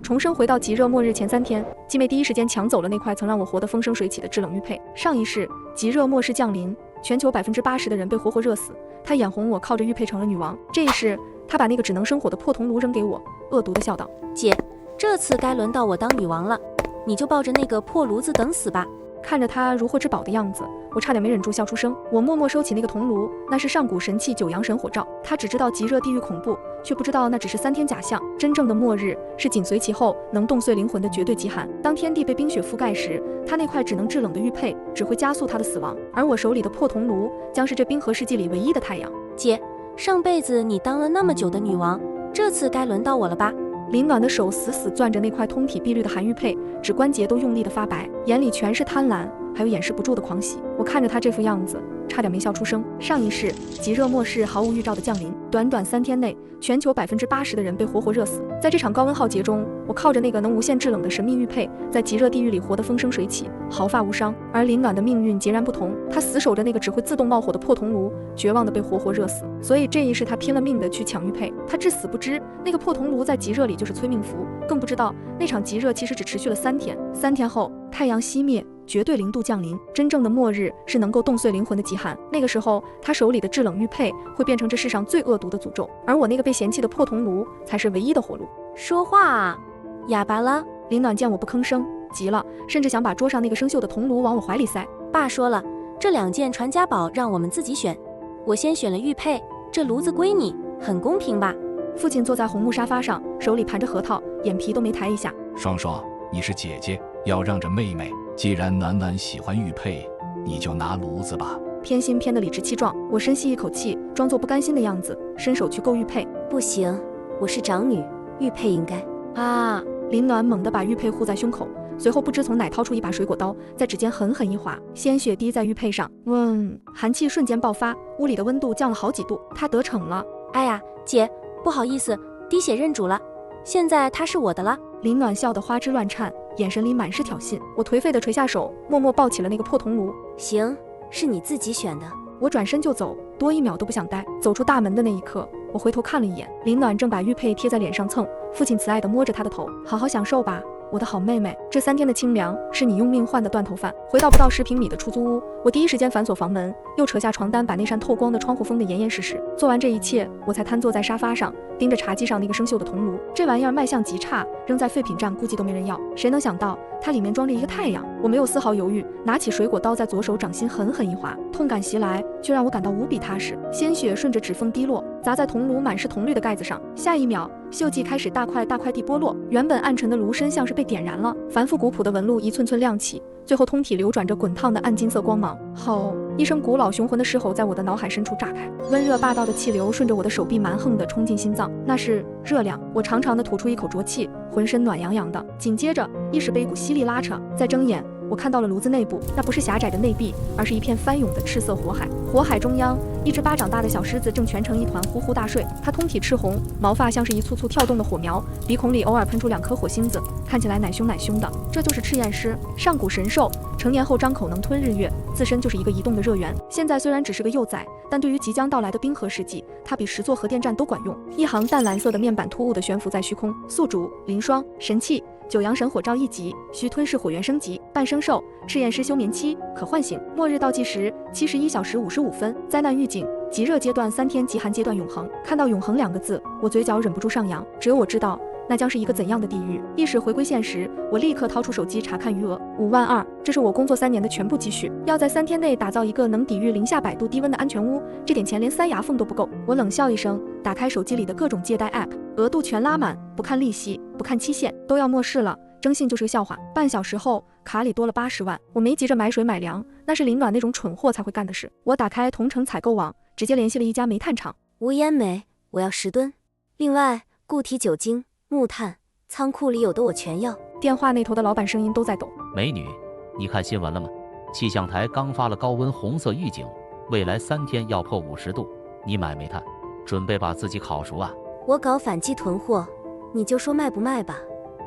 重生回到极热末日前3天，继妹第一时间抢走了那块曾让我活得风生水起的制冷玉佩。上一世极热末世降临，全球80%的人被活活热死，她眼红我靠着玉佩成了女王。这一世，她把那个只能生火的破铜炉扔给我，恶毒地笑道：“姐，这次该轮到我当女王了，你就抱着那个破炉子等死吧。”看着她如获至宝的样子，我差点没忍住笑出声。我默默收起那个铜炉，那是上古神器九阳神火罩。他只知道极热地狱恐怖，却不知道那只是3天假象。真正的末日是紧随其后能冻碎灵魂的绝对极寒。当天地被冰雪覆盖时，他那块只能制冷的玉佩只会加速他的死亡，而我手里的破铜炉将是这冰河世纪里唯一的太阳。姐，上辈子你当了那么久的女王，这次该轮到我了吧？林暖的手死死攥着那块通体碧绿的寒玉佩，指关节都用力的发白，眼里全是贪婪，还有掩饰不住的狂喜。我看着他这副样子，差点没笑出声。上一世极热末世毫无预兆的降临，短短3天内，全球80%的人被活活热死。在这场高温浩劫中，我靠着那个能无限制冷的神秘玉佩，在极热地狱里活得风生水起，毫发无伤。而林暖的命运截然不同，他死守着那个只会自动冒火的破铜炉，绝望的被活活热死。所以这一世他拼了命的去抢玉佩。他至死不知，那个破铜炉在极热里就是催命符，更不知道那场极热其实只持续了3天。3天后，太阳熄灭，绝对0度降临，真正的末日是能够冻碎灵魂的极寒。那个时候，他手里的制冷玉佩会变成这世上最恶毒的诅咒，而我那个被嫌弃的破铜炉才是唯一的活路。说话啊，哑巴了！林暖见我不吭声，急了，甚至想把桌上那个生锈的铜炉往我怀里塞。爸说了，这2件传家宝让我们自己选，我先选了玉佩，这炉子归你，很公平吧？父亲坐在红木沙发上，手里盘着核桃，眼皮都没抬一下。双双，你是姐姐，要让着妹妹。既然暖暖喜欢玉佩，你就拿炉子吧。偏心偏的理直气壮，我深吸一口气，装作不甘心的样子，伸手去够玉佩。不行，我是长女，玉佩应该。啊！林暖猛地把玉佩护在胸口，随后不知从哪掏出一把水果刀，在指尖狠狠一划，鲜血滴在玉佩上。寒气瞬间爆发，屋里的温度降了好几度。他得逞了。哎呀，姐，不好意思，滴血认主了，现在他是我的了。林暖笑得花枝乱颤，眼神里满是挑衅。我颓废地垂下手，默默抱起了那个破铜炉。行，是你自己选的。我转身就走，多1秒都不想待。走出大门的那一刻，我回头看了一眼，林暖正把玉佩贴在脸上蹭，父亲慈爱地摸着她的头，好好享受吧，我的好妹妹。这3天的清凉是你用命换的断头饭。回到不到10平米的出租屋，我第一时间反锁房门，又扯下床单，把那扇透光的窗户封得严严实实。做完这一切，我才瘫坐在沙发上，盯着茶几上那个生锈的铜炉。这玩意儿卖相极差，扔在废品站估计都没人要。谁能想到它里面装着一个太阳？我没有丝毫犹豫，拿起水果刀在左手掌心狠狠一划，痛感袭来，却让我感到无比踏实。鲜血顺着指缝滴落，砸在铜炉满是铜绿的盖子上。下一秒，锈迹开始大块大块地剥落，原本暗沉的炉身像是被点燃了，繁复古朴的纹路一寸寸亮起，最后通体流转着滚烫的暗金色光芒。吼！一声古老雄浑的狮吼在我的脑海深处炸开，温热霸道的气流顺着我的手臂蛮横地冲进心脏，那是热量。我长长的吐出一口浊气，浑身暖洋洋的。紧接着，意识被一股吸力拉扯，再睁眼，我看到了炉子内部，那不是狭窄的内壁，而是一片翻涌的赤色火海。火海中央，一只巴掌大的小狮子正蜷成一团呼呼大睡，它通体赤红，毛发像是一簇簇跳动的火苗，鼻孔里偶尔喷出2颗火星子，看起来奶凶奶凶的。这就是赤焰狮，上古神兽，成年后张口能吞日月，自身就是一个移动的热源。现在虽然只是个幼崽，但对于即将到来的冰河世纪，它比10座核电站都管用。一行淡蓝色的面板突兀地悬浮在虚空。宿主林霜，神器九阳神火罩1级，需吞噬火源升级。半生兽，赤焰狮休眠期，可唤醒。末日倒计时71小时55分。灾难预警：极热阶段3天，极寒阶段永恒。看到永恒2个字，我嘴角忍不住上扬。只有我知道，那将是一个怎样的地狱。意识回归现实，我立刻掏出手机查看余额，5万2，这是我工作3年的全部积蓄。要在3天内打造一个能抵御零下100度低温的安全屋，这点钱连3牙缝都不够。我冷笑一声，打开手机里的各种借贷 app， 额度全拉满，不看利息，不看期限，都要末世了。征信就是个笑话。半小时后，卡里多了80万。我没急着买水买粮，那是林暖那种蠢货才会干的事。我打开同城采购网，直接联系了一家煤炭厂。无烟煤，我要10吨。另外，固体酒精、木炭，仓库里有的我全要。电话那头的老板声音都在抖。美女，你看新闻了吗？气象台刚发了高温红色预警，未来3天要破50度。你买煤炭，准备把自己烤熟啊？我搞反季囤货，你就说卖不卖吧。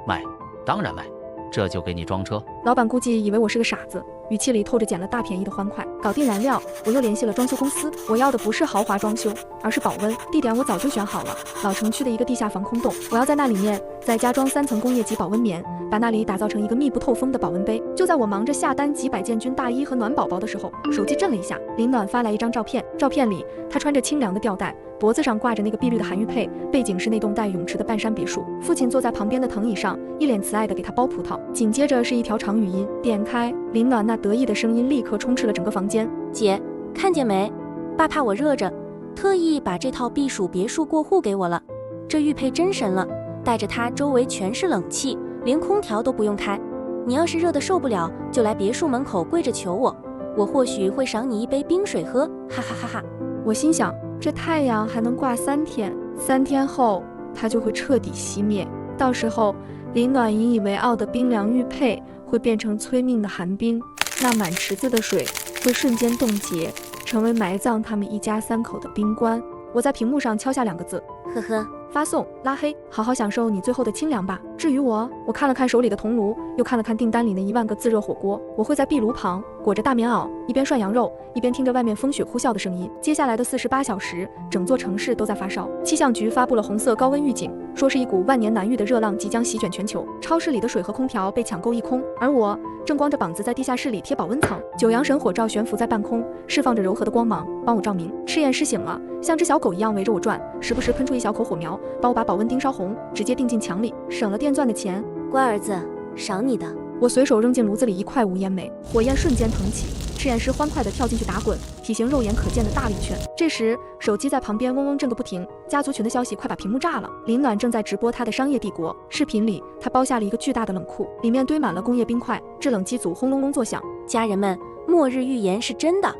卖，当然卖，这就给你装车。老板估计以为我是个傻子，语气里透着捡了大便宜的欢快。搞定燃料，我又联系了装修公司，我要的不是豪华装修，而是保温。地点我早就选好了，老城区的一个地下防空洞，我要在那里面再加装3层工业级保温棉，把那里打造成一个密不透风的保温杯。就在我忙着下单几百件军大衣和暖宝宝的时候，手机震了一下，林暖发来一张照片，照片里她穿着清凉的吊带，脖子上挂着那个碧绿的韩玉佩，背景是那栋带泳池的半山别墅。父亲坐在旁边的藤椅上，一脸慈爱地给他剥葡萄。紧接着是一条长语音，点开，林暖那得意的声音立刻充斥了整个房间。姐，看见没？爸怕我热着，特意把这套避暑别墅过户给我了。这玉佩真神了，带着它周围全是冷气，连空调都不用开。你要是热得受不了，就来别墅门口跪着求我，我或许会赏你一杯冰水喝，哈哈哈哈。我心想，这太阳还能挂3天，3天后它就会彻底熄灭，到时候林暖引以为傲的冰凉玉佩会变成催命的寒冰，那满池子的水会瞬间冻结，成为埋葬他们一家3口的冰棺。我在屏幕上敲下2个字，呵呵。发送拉黑，好好享受你最后的清凉吧。至于我看了看手里的铜炉，又看了看订单里那1万个自热火锅，我会在壁炉旁裹着大棉袄，一边涮羊肉，一边听着外面风雪呼啸的声音。接下来的48小时，整座城市都在发烧。气象局发布了红色高温预警，说是一股万年难遇的热浪即将席卷全球。超市里的水和空调被抢购一空，而我正光着膀子在地下室里贴保温层。9阳神火罩悬浮在半空，释放着柔和的光芒，帮我照明。赤焰师醒了，像只小狗一样围着我转，时不时喷出一小口火苗，帮我把保温钉烧红，直接钉进墙里，省了电钻的钱。乖儿子，赏你的。我随手扔进炉子里一块无烟煤，火焰瞬间腾起，赤焰师欢快地跳进去打滚，体型肉眼可见的大了一圈。这时手机在旁边嗡嗡震个不停，家族群的消息快把屏幕炸了。林暖正在直播他的商业帝国，视频里他包下了一个巨大的冷库，里面堆满了工业冰块，制冷机组轰隆隆作响。家人们，末日预言是真的，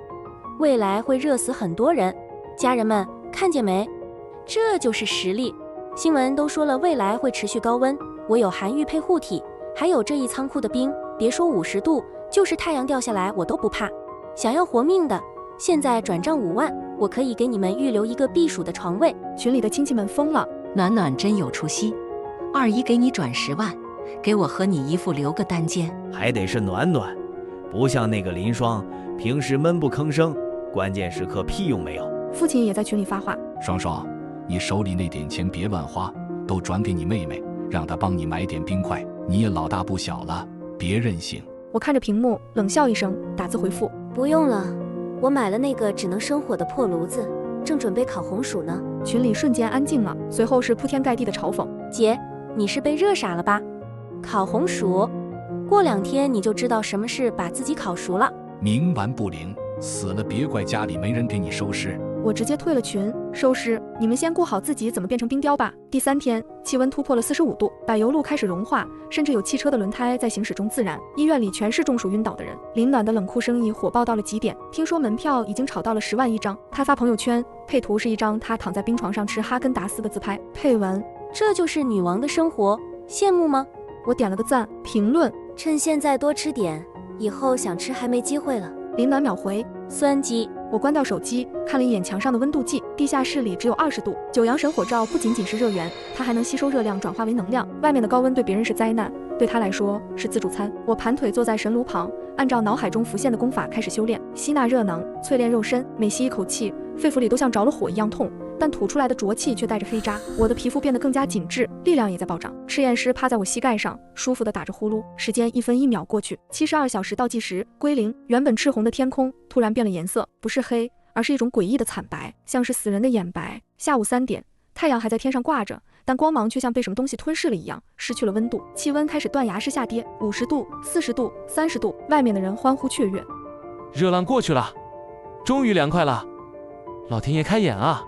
未来会热死很多人。家人们看见没？这就是实力。新闻都说了未来会持续高温，我有韩玉佩护体，还有这一仓库的冰，别说50度，就是太阳掉下来我都不怕。想要活命的，现在转账5万，我可以给你们预留一个避暑的床位。群里的亲戚们疯了，暖暖真有出息，二姨给你转10万，给我和你姨父留个单间。还得是暖暖，不像那个林双，平时闷不吭声，关键时刻屁用没有。父亲也在群里发话，双双，你手里那点钱别乱花，都转给你妹妹，让她帮你买点冰块。你也老大不小了，别任性。我看着屏幕冷笑一声，打字回复，不用了，我买了那个只能生火的破炉子，正准备烤红薯呢。群里瞬间安静了，随后是铺天盖地的嘲讽。姐，你是被热傻了吧？烤红薯，过2天你就知道什么是把自己烤熟了。冥顽不灵，死了别怪家里没人给你收尸。我直接退了群，收尸，你们先顾好自己怎么变成冰雕吧。第3天，气温突破了45度，柏油路开始融化，甚至有汽车的轮胎在行驶中自燃。医院里全是中暑晕倒的人。林暖的冷库生意火爆到了极点，听说门票已经炒到了10万1张。他发朋友圈，配图是一张他躺在冰床上吃哈根达斯的自拍，配文：这就是女王的生活，羡慕吗？我点了个赞，评论：趁现在多吃点，以后想吃还没机会了。林暖秒回：酸鸡。我关掉手机，看了一眼墙上的温度计，地下室里只有20度。9阳神火罩不仅仅是热源，它还能吸收热量转化为能量。外面的高温对别人是灾难，对他来说是自助餐。我盘腿坐在神炉旁，按照脑海中浮现的功法开始修炼，吸纳热能，淬炼肉身。每吸一口气，肺腑里都像着了火一样痛，但吐出来的浊气却带着黑渣。我的皮肤变得更加紧致，力量也在暴涨。赤焰师趴在我膝盖上，舒服地打着呼噜。时间1分1秒过去，72小时倒计时归零。原本赤红的天空突然变了颜色，不是黑，而是一种诡异的惨白，像是死人的眼白。下午3点，太阳还在天上挂着，但光芒却像被什么东西吞噬了一样，失去了温度。气温开始断崖式下跌，50度、40度、30度，外面的人欢呼雀跃。热浪过去了，终于凉快了，老天爷开眼啊！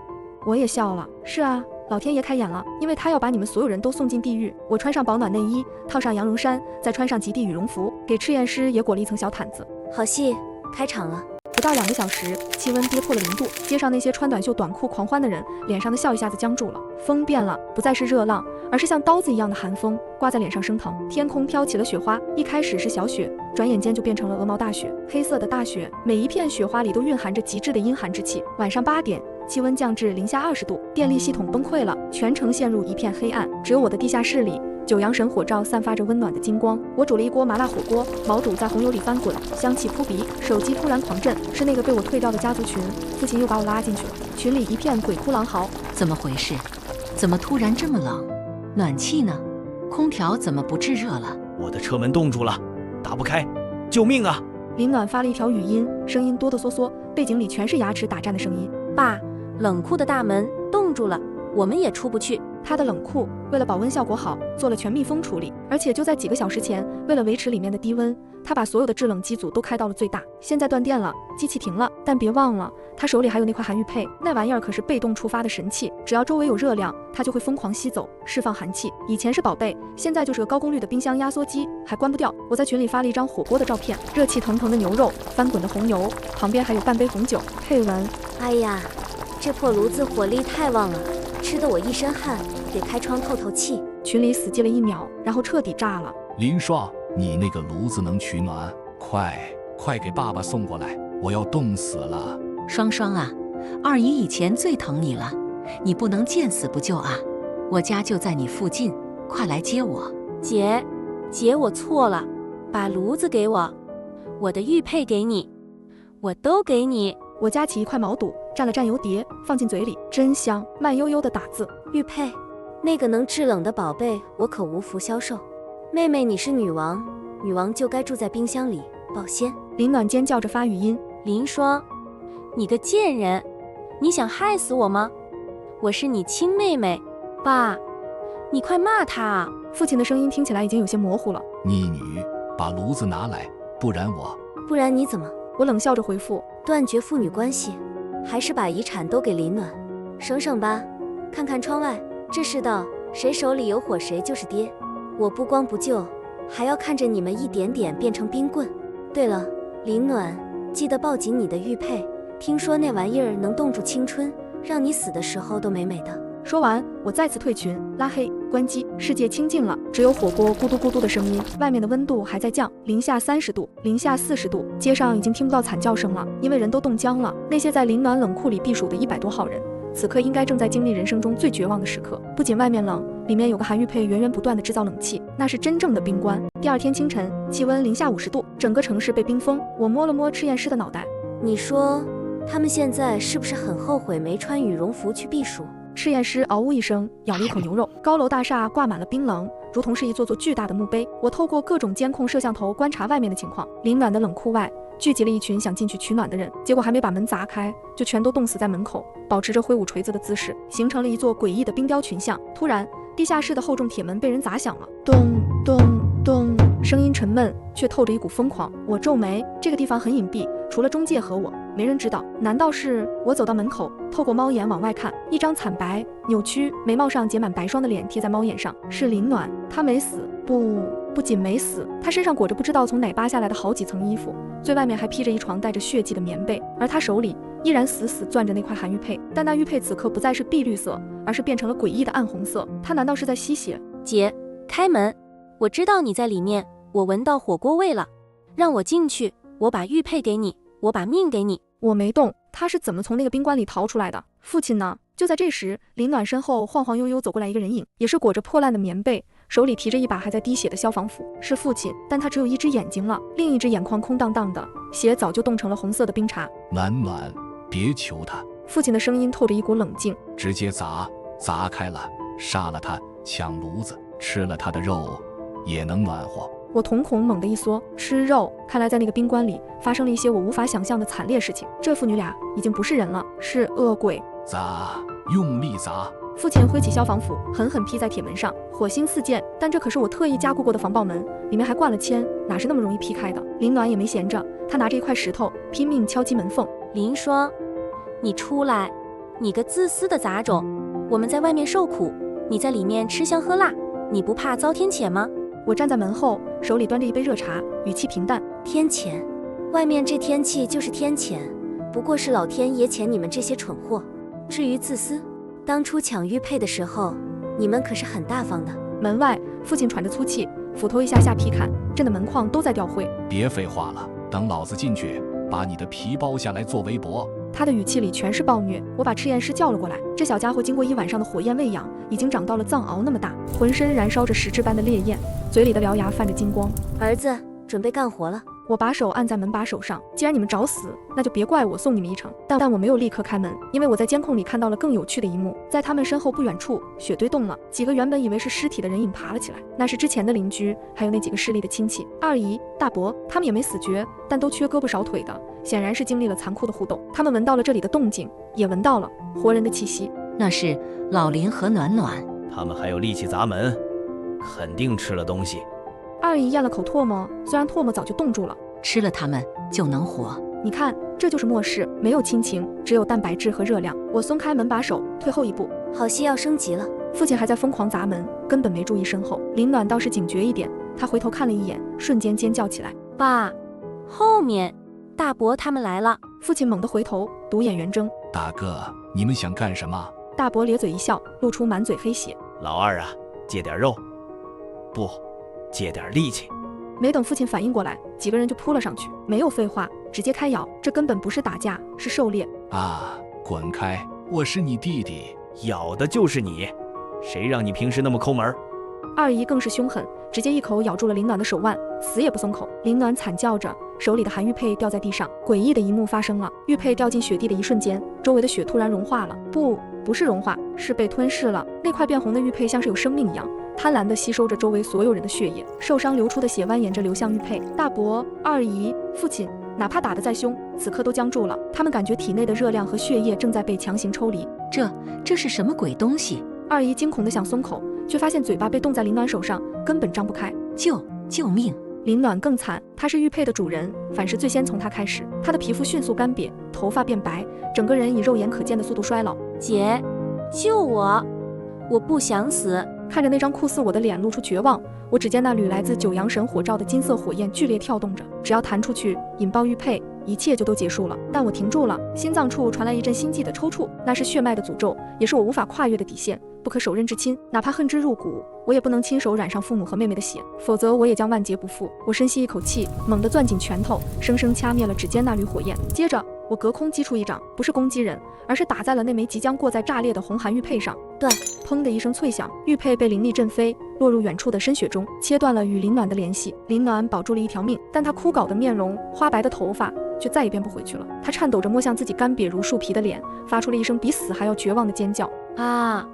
我也笑了，是啊，老天爷开眼了，因为他要把你们所有人都送进地狱。我穿上保暖内衣，套上羊绒衫，再穿上极地羽绒服，给赤焰师也裹了一层小毯子。好戏开场了。不到2个小时，气温跌破了0度，街上那些穿短袖短裤狂欢的人脸上的笑一下子僵住了。风变了，不再是热浪，而是像刀子一样的寒风，刮在脸上生疼。天空飘起了雪花，一开始是小雪，转眼间就变成了鹅毛大雪，黑色的大雪，每一片雪花里都蕴含着极致的阴寒之气。晚上8点，气温降至零下20度，电力系统崩溃了，全城陷入一片黑暗，只有我的地下室里九阳神火罩散发着温暖的金光。我煮了一锅麻辣火锅，毛肚在红油里翻滚，香气扑鼻。手机突然狂震，是那个被我退掉的家族群，父亲又把我拉进去了。群里一片鬼哭狼嚎。怎么回事？怎么突然这么冷？暖气呢？空调怎么不制热了？我的车门冻住了，打不开，救命啊！林暖发了一条语音，声音哆哆嗦嗦，背景里全是牙齿打颤的声音。爸，冷库的大门冻住了，我们也出不去。他的冷库为了保温效果好，做了全密封处理，而且就在几个小时前，为了维持里面的低温，他把所有的制冷机组都开到了最大。现在断电了，机器停了，但别忘了，他手里还有那块韩愈配，那玩意儿可是被动触发的神器，只要周围有热量，它就会疯狂吸走，释放寒气。以前是宝贝，现在就是个高功率的冰箱压缩机，还关不掉。我在群里发了一张火锅的照片，热气腾腾的牛肉，翻滚的红油，旁边还有半杯红酒，配文：哎呀，这破炉子火力太旺了，吃得我一身汗，得开窗透透气。群里死寂了1秒，然后彻底炸了。林爽，你那个炉子能取暖？快给爸爸送过来，我要冻死了。双双啊，二姨以前最疼你了，你不能见死不救啊！我家就在你附近，快来接我。姐，我错了，把炉子给我，我的玉佩给你，我都给你。我夹起一块毛肚，蘸了蘸油碟，放进嘴里，真香，慢悠悠的打字。玉佩，那个能制冷的宝贝，我可无福消受。妹妹，你是女王，女王就该住在冰箱里保鲜。林暖尖叫着发语音：林霜，你个贱人，你想害死我吗？我是你亲妹妹，爸，你快骂她啊！父亲的声音听起来已经有些模糊了。逆女，把炉子拿来，不然你怎么？我冷笑着回复：断绝父女关系，还是把遗产都给林暖，省省吧。看看窗外，这世道谁手里有火谁就是爹。我不光不救，还要看着你们一点点变成冰棍。对了，林暖，记得抱紧你的玉佩，听说那玩意儿能冻住青春，让你死的时候都美美的。说完，我再次退群、拉黑、关机。世界清静了，只有火锅咕嘟咕嘟的声音。外面的温度还在降，零下30度、零下40度，街上已经听不到惨叫声了，因为人都冻僵了。那些在林暖冷库里避暑的100多号人，此刻应该正在经历人生中最绝望的时刻。不仅外面冷，里面有个韩愈配源源不断的制造冷气，那是真正的冰棺。第二天清晨，气温零下50度，整个城市被冰封。我摸了摸吃验师的脑袋，你说他们现在是不是很后悔没穿羽绒服去避暑？试验师嗷呜一声，咬了一口牛肉。高楼大厦挂满了冰冷，如同是一座座巨大的墓碑。我透过各种监控摄像头观察外面的情况，林暖的冷库外聚集了一群想进去取暖的人，结果还没把门砸开，就全都冻死在门口，保持着挥舞锤子的姿势，形成了一座诡异的冰雕群像。突然，地下室的厚重铁门被人砸响了，咚咚咚，声音沉闷却透着一股疯狂。我皱眉，这个地方很隐蔽，除了中介和我，没人知道。难道是？我走到门口，透过猫眼往外看，一张惨白、扭曲、眉毛上结满白霜的脸贴在猫眼上，是林暖。她没死，不仅没死，她身上裹着不知道从哪扒下来的好几层衣服，最外面还披着一床带着血迹的棉被，而她手里依然死死攥着那块韩愈配，但那玉佩此刻不再是碧绿色，而是变成了诡异的暗红色。她难道是在吸血？姐，开门！我知道你在里面，我闻到火锅味了，让我进去，我把玉佩给你，我把命给你。我没动，他是怎么从那个冰棺里逃出来的？父亲呢？就在这时，林暖身后晃晃悠悠走过来一个人影，也是裹着破烂的棉被，手里提着一把还在滴血的消防斧。是父亲，但他只有一只眼睛了，另一只眼眶空荡荡的，血早就冻成了红色的冰碴。暖，别求他。父亲的声音透着一股冷静，直接砸开了，杀了他，抢炉子，吃了他的肉也能暖和。我瞳孔猛地一缩，吃肉，看来在那个冰棺里发生了一些我无法想象的惨烈事情。这父女俩已经不是人了，是恶鬼。砸，用力砸！父亲挥起消防斧，狠狠劈在铁门上，火星四溅。但这可是我特意加固过的防爆门，里面还灌了铅，哪是那么容易劈开的？林暖也没闲着，他拿着一块石头拼命敲击门缝。林霜，你出来！你个自私的杂种！我们在外面受苦，你在里面吃香喝辣，你不怕遭天谴吗？我站在门后，手里端着一杯热茶，语气平淡。天谴？外面这天气就是天谴，不过是老天爷谴你们这些蠢货。至于自私，当初抢玉佩的时候，你们可是很大方的。门外，父亲喘着粗气，斧头一下下劈砍，震得门框都在掉灰。别废话了，等老子进去，把你的皮剥下来做围脖。他的语气里全是暴虐。我把赤焰师叫了过来，这小家伙经过一晚上的火焰喂养，已经长到了藏獒那么大，浑身燃烧着实质般的烈焰，嘴里的獠牙泛着金光。儿子，准备干活了。我把手按在门把手上，既然你们找死，那就别怪我送你们一程。但我没有立刻开门，因为我在监控里看到了更有趣的一幕。在他们身后不远处，雪堆动了，几个原本以为是尸体的人影爬了起来，那是之前的邻居，还有那几个势利的亲戚，二姨、大伯，他们也没死绝，但都缺胳膊少腿的，显然是经历了残酷的互动。他们闻到了这里的动静，也闻到了活人的气息。那是老林和暖暖，他们还有力气砸门，肯定吃了东西。二姨咽了口唾沫，虽然唾沫早就冻住了。吃了它们就能活。你看，这就是末世，没有亲情，只有蛋白质和热量。我松开门把手，退后一步。好戏要升级了。父亲还在疯狂砸门，根本没注意身后。林暖倒是警觉一点，他回头看了一眼，瞬间尖叫起来：“爸，后面大伯他们来了！”父亲猛地回头，独眼圆睁：“大哥，你们想干什么？”大伯咧嘴一笑，露出满嘴黑血：“老二啊，借点肉，不，借点力气。”没等父亲反应过来，几个人就扑了上去，没有废话，直接开咬。这根本不是打架，是狩猎啊！滚开！我是你弟弟，咬的就是你，谁让你平时那么抠门？二姨更是凶狠，直接一口咬住了林暖的手腕，死也不松口。林暖惨叫着，手里的韩玉佩掉在地上。诡异的一幕发生了，玉佩掉进雪地的一瞬间，周围的雪突然融化了，不是融化，是被吞噬了。那块变红的玉佩像是有生命一样，贪婪地吸收着周围所有人的血液，受伤流出的血蜿蜒着流向玉佩。大伯、二姨、父亲，哪怕打得再凶，此刻都僵住了。他们感觉体内的热量和血液正在被强行抽离。这是什么鬼东西？二姨惊恐地想松口，却发现嘴巴被冻在林暖手上，根本张不开。救命！林暖更惨，他是玉佩的主人，反噬最先从他开始。他的皮肤迅速干瘪，头发变白，整个人以肉眼可见的速度衰老。姐，救我！我不想死。看着那张酷似我的脸，露出绝望。我只见那缕来自九阳神火罩的金色火焰剧烈跳动着，只要弹出去，引爆玉佩，一切就都结束了。但我停住了，心脏处传来一阵心悸的抽搐，那是血脉的诅咒，也是我无法跨越的底线，不可手刃之亲，哪怕恨之入骨，我也不能亲手染上父母和妹妹的血，否则我也将万劫不复。我深吸一口气，猛地攥紧拳头，生生掐灭了指尖那缕火焰。接着我隔空击出一掌，不是攻击人，而是打在了那枚即将过载炸裂的红韩玉佩上。断！砰的一声脆响，玉佩被凌厉震飞，落入远处的深雪中，切断了与林暖的联系。林暖保住了一条命，但他枯槁的面容、花白的头发却再也变不回去了。他颤抖着摸向自己干瘪如树皮的脸，发出了一声比死还要绝望的尖叫。啊！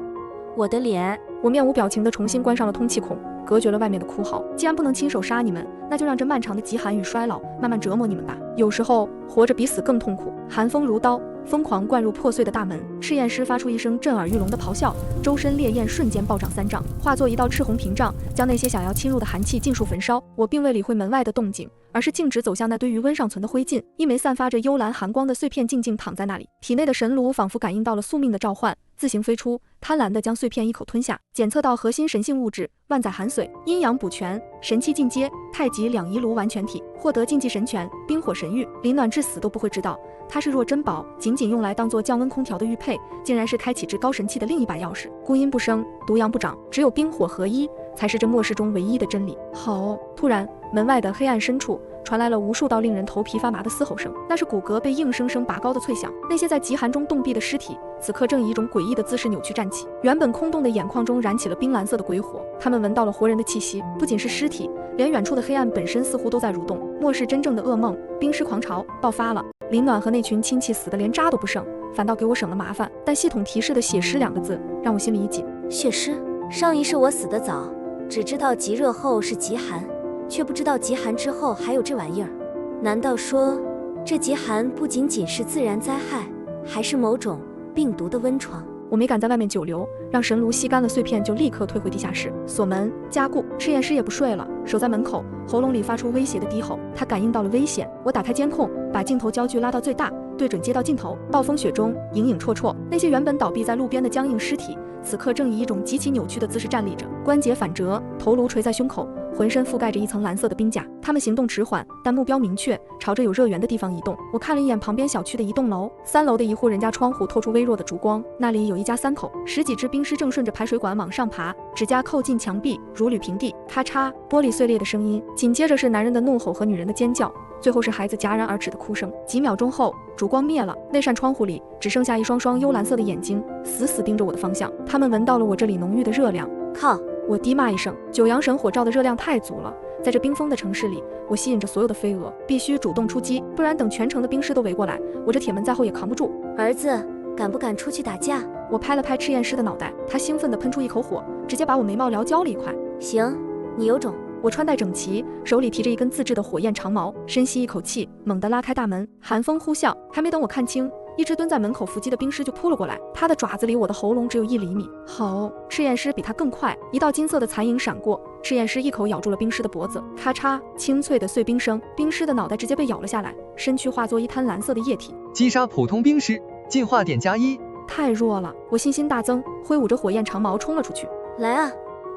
我的脸！我面无表情地重新关上了通气孔，隔绝了外面的哭嚎。既然不能亲手杀你们，那就让这漫长的极寒与衰老慢慢折磨你们吧。有时候活着比死更痛苦。寒风如刀，疯狂灌入破碎的大门。赤焰师发出一声震耳欲聋的咆哮，周身烈焰瞬间暴涨3丈，化作一道赤红屏障，将那些想要侵入的寒气尽数焚烧。我并未理会门外的动静，而是径直走向那堆余温上存的灰烬。一枚散发着幽蓝寒光的碎片静静躺在那里，体内的神炉仿佛感应到了宿命的召唤，自行飞出，贪婪地将碎片一口吞下。检测到核心神性物质万载寒髓，阴阳补全，神器进阶，太极两仪炉完全体，获得禁忌神权冰火神域。林暖至死都不会知道，它是若珍宝，仅仅用来当做降温空调的玉佩，竟然是开启至高神器的另一把钥匙。孤阴不生，独阳不长，只有冰火合一，才是这末世中唯一的真理。好！突然，门外的黑暗深处传来了无数道令人头皮发麻的嘶吼声，那是骨骼被硬生生拔高的脆响。那些在极寒中冻毙的尸体，此刻正以一种诡异的姿势扭曲站起，原本空洞的眼眶中燃起了冰蓝色的鬼火。他们闻到了活人的气息，不仅是尸体，连远处的黑暗本身似乎都在蠕动。末世真正的噩梦——冰尸狂潮爆发了。林暖和那群亲戚死得连渣都不剩，反倒给我省了麻烦。但系统提示的血尸2个字让我心里一紧。血尸？上一世我死得早，只知道极热后是极寒，却不知道极寒之后还有这玩意儿。难道说这极寒不仅仅是自然灾害，还是某种病毒的温床？我没敢在外面久留，让神炉吸干了碎片，就立刻退回地下室，锁门加固。赤焰师也不睡了，守在门口，喉咙里发出威胁的低吼。他感应到了危险。我打开监控，把镜头焦距拉到最大，对准街道尽头。暴风雪中影影绰绰，那些原本倒闭在路边的僵硬尸体，此刻正以一种极其扭曲的姿势站立着，关节反折，头颅垂在胸口，浑身覆盖着一层蓝色的冰甲。他们行动迟缓，但目标明确，朝着有热源的地方移动。我看了一眼旁边小区的一栋楼，3楼的一户人家窗户透出微弱的烛光，那里有一家3口，10几只冰尸正顺着排水管往上爬，指甲扣进墙壁，如履平地。咔嚓，玻璃碎裂的声音，紧接着是男人的怒吼和女人的尖叫。最后是孩子戛然而止的哭声。几秒钟后，烛光灭了，那扇窗户里只剩下一双双幽蓝色的眼睛，死死盯着我的方向。他们闻到了我这里浓郁的热量。靠！我低骂一声，九阳神火照的热量太足了，在这冰封的城市里，我吸引着所有的飞蛾，必须主动出击，不然等全城的兵师都围过来，我这铁门在后也扛不住。儿子，敢不敢出去打架？我拍了拍赤焰师的脑袋，他兴奋地喷出一口火，直接把我眉毛燎焦了一块。行，你有种。我穿戴整齐，手里提着一根自制的火焰长矛，深吸一口气，猛地拉开大门，寒风呼啸。还没等我看清，一只蹲在门口伏击的兵师就扑了过来，他的爪子离我的喉咙只有1厘米。好，赤焰师比他更快，一道金色的残影闪过，赤焰师一口咬住了兵师的脖子，咔嚓，清脆的碎冰声，兵师的脑袋直接被咬了下来，身躯化作一滩蓝色的液体。击杀普通兵师，进化点+1。太弱了，我信心大增，挥舞着火焰长矛冲了出去。来啊，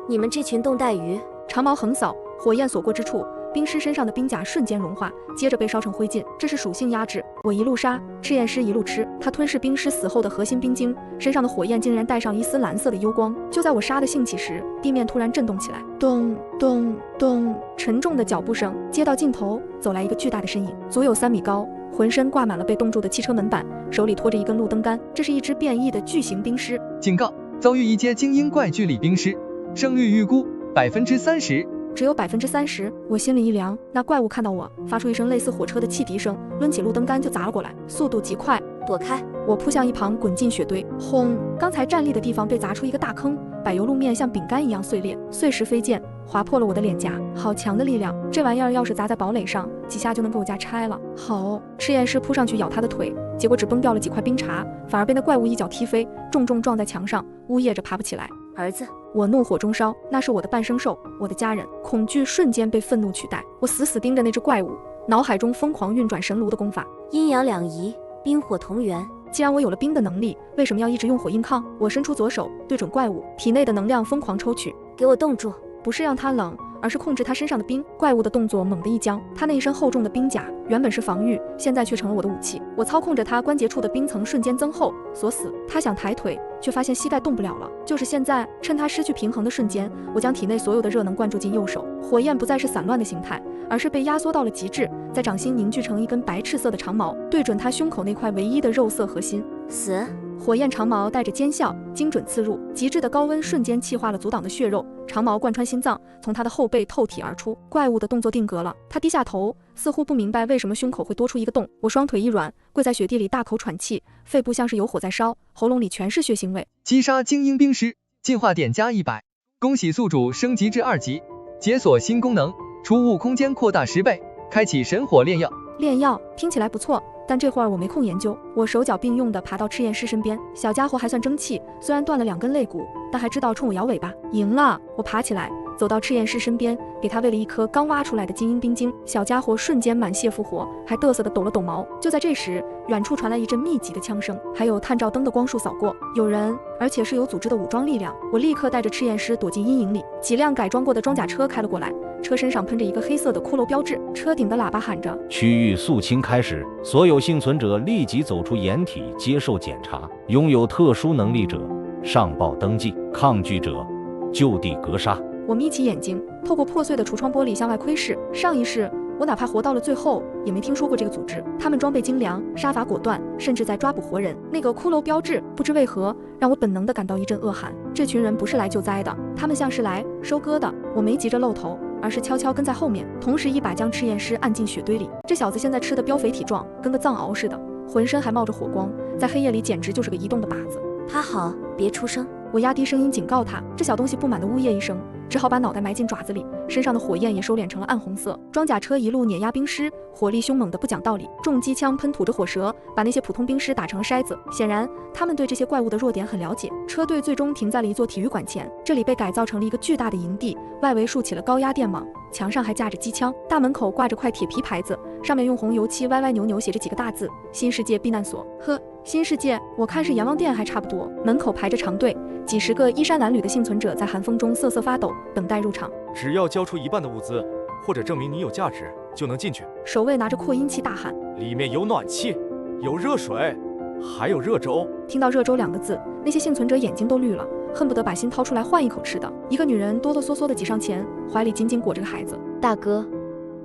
你们这群冻带鱼！长矛横扫，火焰所过之处，兵师身上的兵甲瞬间融化，接着被烧成灰烬。这是属性压制，我一路杀，赤焰师一路吃。他吞噬兵师死后的核心冰晶，身上的火焰竟然带上一丝蓝色的幽光。就在我杀的兴起时，地面突然震动起来，咚咚咚，沉重的脚步声。街道尽头走来一个巨大的身影，足有3米高，浑身挂满了被冻住的汽车门板，手里拖着一根路灯杆。这是一只变异的巨型冰狮。警告：遭遇一阶精英怪巨力冰狮，胜率预估30%。只有30%，我心里一凉。那怪物看到我，发出一声类似火车的汽笛声，抡起路灯杆就砸了过来，速度极快。躲开！我扑向一旁，滚进雪堆。轰！刚才站立的地方被砸出一个大坑，柏油路面像饼干一样碎裂，碎石飞溅，划破了我的脸颊。好强的力量！这玩意儿要是砸在堡垒上，几下就能给我家拆了。好，赤焰师扑上去咬他的腿，结果只崩掉了几块冰碴，反而被那怪物一脚踢飞，重重撞在墙上，呜咽着爬不起来。儿子，我怒火中烧，那是我的半生兽，我的家人。恐惧瞬间被愤怒取代，我死死盯着那只怪物，脑海中疯狂运转神炉的功法，阴阳两仪，冰火同源。既然我有了冰的能力，为什么要一直用火硬抗？我伸出左手，对准怪物，体内的能量疯狂抽取。给我冻住！不是让它冷，而是控制它身上的冰。怪物的动作猛地一僵，它那一身厚重的冰甲原本是防御，现在却成了我的武器。我操控着它，关节处的冰层瞬间增厚，锁死。它想抬腿，却发现膝盖动不了了。就是现在，趁它失去平衡的瞬间，我将体内所有的热能灌注进右手，火焰不再是散乱的形态，而是被压缩到了极致，在掌心凝聚成一根白赤色的长矛，对准它胸口那块唯一的肉色核心。死！火焰长矛带着尖笑，精准刺入，极致的高温瞬间气化了阻挡的血肉，长矛贯穿心脏，从他的后背透体而出。怪物的动作定格了，他低下头，似乎不明白为什么胸口会多出一个洞。我双腿一软，跪在雪地里大口喘气，肺部像是有火在烧，喉咙里全是血腥味。击杀精英兵师，进化点+100。恭喜宿主升级至2级，解锁新功能，储物空间扩大10倍，开启神火炼药。炼药听起来不错，但这会儿我没空研究。我手脚并用地爬到赤焰师身边，小家伙还算争气，虽然断了2根肋骨，但还知道冲我摇尾巴。赢了！我爬起来，走到赤焰师身边，给他喂了一颗刚挖出来的精英冰晶。小家伙瞬间满血复活，还嘚瑟地抖了抖毛。就在这时，远处传来一阵密集的枪声，还有探照灯的光束扫过，有人，而且是有组织的武装力量。我立刻带着赤焰师躲进阴影里。几辆改装过的装甲车开了过来，车身上喷着一个黑色的骷髅标志，车顶的喇叭喊着：区域肃清开始，所有幸存者立即走出掩体接受检查，拥有特殊能力者上报登记，抗拒者就地格杀。我眯起眼睛，透过破碎的橱窗玻璃向外窥视。上一世，我哪怕活到了最后，也没听说过这个组织。他们装备精良，杀伐果断，甚至在抓捕活人。那个骷髅标志，不知为何让我本能地感到一阵恶寒。这群人不是来救灾的，他们像是来收割的。我没急着露头，而是悄悄跟在后面，同时一把将赤焰师按进雪堆里。这小子现在吃的膘肥体壮，跟个藏獒似的，浑身还冒着火光，在黑夜里简直就是个移动的靶子。趴好，别出声。我压低声音警告他，这小东西不满地呜咽一声，只好把脑袋埋进爪子里，身上的火焰也收敛成了暗红色。装甲车一路碾压兵师，火力凶猛的不讲道理，重机枪喷吐着火舌，把那些普通兵师打成了筛子。显然，他们对这些怪物的弱点很了解。车队最终停在了一座体育馆前，这里被改造成了一个巨大的营地，外围竖起了高压电网，墙上还架着机枪，大门口挂着块铁皮牌子，上面用红油漆歪歪扭扭写着几个大字：新世界避难所。呵，新世界，我看是阎王殿还差不多。门口排着长队，几十个衣衫褴褛的幸存者在寒风中瑟瑟发抖，等待入场。只要交出一半的物资，或者证明你有价值，就能进去。守卫拿着扩音器大喊：里面有暖气，有热水，还有热粥。听到热粥2个字，那些幸存者眼睛都绿了，恨不得把心掏出来换一口吃的。一个女人哆哆嗦嗦地挤上前，怀里紧紧裹着个孩子。大哥，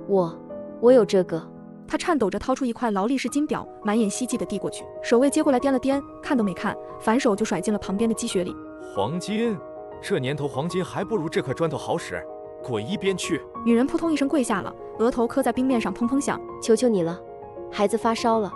我有这个。他颤抖着掏出一块劳力士金表，满眼希冀地递过去。守卫接过来掂了掂，看都没看，反手就甩进了旁边的积雪里。黄金，这年头黄金还不如这块砖头好使，滚一边去！女人扑通一声跪下了，额头磕在冰面上砰砰响。求求你了，孩子发烧了，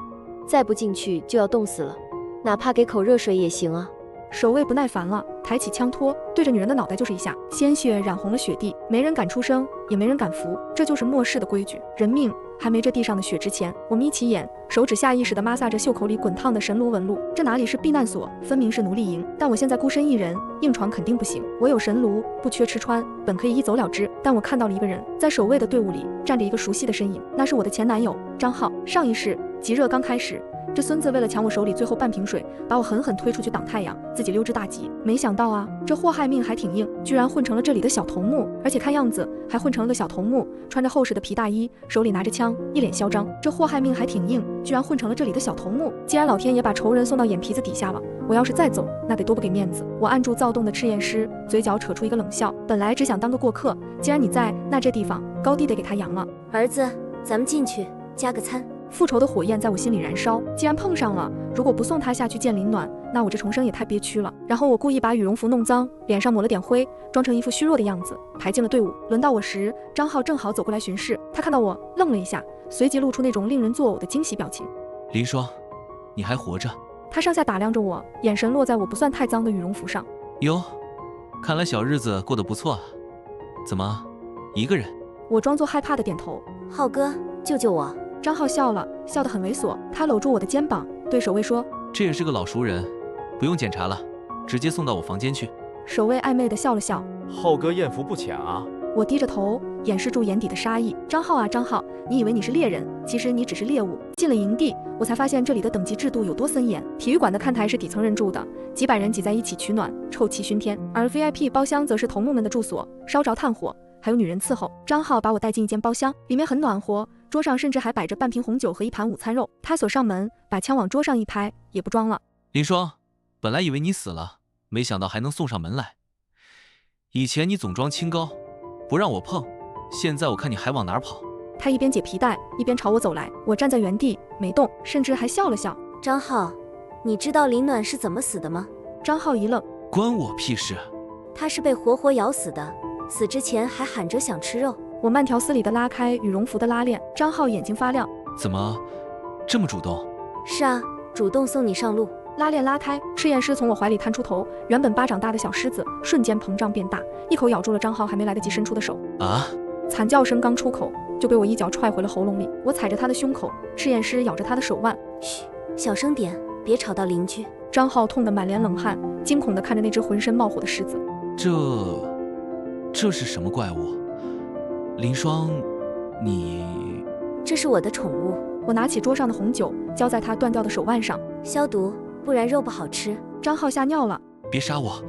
再不进去就要冻死了，哪怕给口热水也行啊。守卫不耐烦了，抬起枪托，对着女人的脑袋就是一下，鲜血染红了雪地，没人敢出声，也没人敢扶，这就是末世的规矩，人命还没这地上的雪值钱。我眯起眼，手指下意识地摩挲着袖口里滚烫的神炉纹路，这哪里是避难所，分明是奴隶营。但我现在孤身一人，硬闯肯定不行。我有神炉，不缺吃穿，本可以一走了之，但我看到了一个人，在守卫的队伍里站着一个熟悉的身影，那是我的前男友张浩。上一世极热刚开始，这孙子为了抢我手里最后半瓶水，把我狠狠推出去挡太阳，自己溜之大吉。没想到啊，这祸害命还挺硬，居然混成了这里的小头目，而且看样子还混成了个小头目，穿着厚实的皮大衣，手里拿着枪，一脸嚣张。这祸害命还挺硬，居然混成了这里的小头目。既然老天爷把仇人送到眼皮子底下了，我要是再走，那得多不给面子。我按住躁动的赤焰师，嘴角扯出一个冷笑。本来只想当个过客，既然你在，那这地方高低得给他扬了。儿子，咱们进去加个餐。复仇的火焰在我心里燃烧，既然碰上了，如果不送他下去见林暖，那我这重生也太憋屈了。然后我故意把羽绒服弄脏，脸上抹了点灰，装成一副虚弱的样子，排进了队伍。轮到我时，张浩正好走过来巡视，他看到我愣了一下，随即露出那种令人作呕的惊喜表情。林霜，你还活着？他上下打量着我，眼神落在我不算太脏的羽绒服上。哟，看来小日子过得不错啊。怎么，一个人？我装作害怕的点头。浩哥，救救我！张浩笑了，笑得很猥琐。他搂住我的肩膀，对守卫说：“这也是个老熟人，不用检查了，直接送到我房间去。”守卫暧昧地笑了笑。浩哥艳福不浅啊。我低着头，掩饰住眼底的杀意。张浩啊，张浩，你以为你是猎人，其实你只是猎物。进了营地，我才发现这里的等级制度有多森严。体育馆的看台是底层人住的，几百人挤在一起取暖，臭气熏天；而 VIP 包厢则是头目们的住所，烧着炭火，还有女人伺候。张浩把我带进一间包厢，里面很暖和，桌上甚至还摆着半瓶红酒和一盘午餐肉。他锁上门，把枪往桌上一拍，也不装了。林霜，本来以为你死了，没想到还能送上门来。以前你总装清高，不让我碰，现在我看你还往哪儿跑。他一边解皮带，一边朝我走来。我站在原地没动，甚至还笑了笑。张浩，你知道林暖是怎么死的吗？张浩一愣，关我屁事。他是被活活咬死的，死之前还喊着想吃肉。我慢条斯理地拉开羽绒服的拉链。张浩眼睛发亮，怎么这么主动？是啊，主动送你上路。拉链拉开，赤焰师从我怀里探出头，原本巴掌大的小狮子瞬间膨胀变大，一口咬住了张浩还没来得及伸出的手。啊！惨叫声刚出口，就被我一脚踹回了喉咙里。我踩着他的胸口，赤焰师咬着他的手腕。嘘，小声点，别吵到邻居。张浩痛得满脸冷汗，惊恐地看着那只浑身冒火的狮子。这是什么怪物？林霜，你……这是我的宠物。我拿起桌上的红酒，浇在他断掉的手腕上，消毒，不然肉不好吃。张浩吓尿了。别杀我，